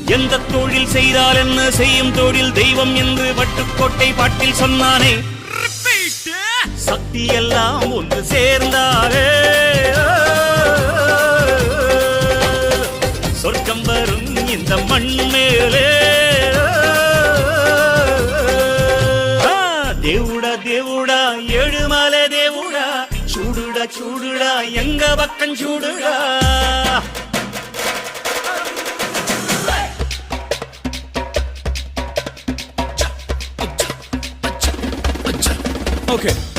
எந்த தொழில் செய்தால் என்ன செய்யும் தொழில் தெய்வம் என்று வட்டுக்கோட்டை பாட்டில் சொன்னானே. சக்தி எல்லாம் ஒன்று சேர்ந்தாலே சொர்க்கம் வரும் இந்த மண் மேலே. దేవుడా దేవుడా ఏడుమల దేవుడా చూడుడా చూడుడా ఎంగ పక్కం చూడుడా. Okay.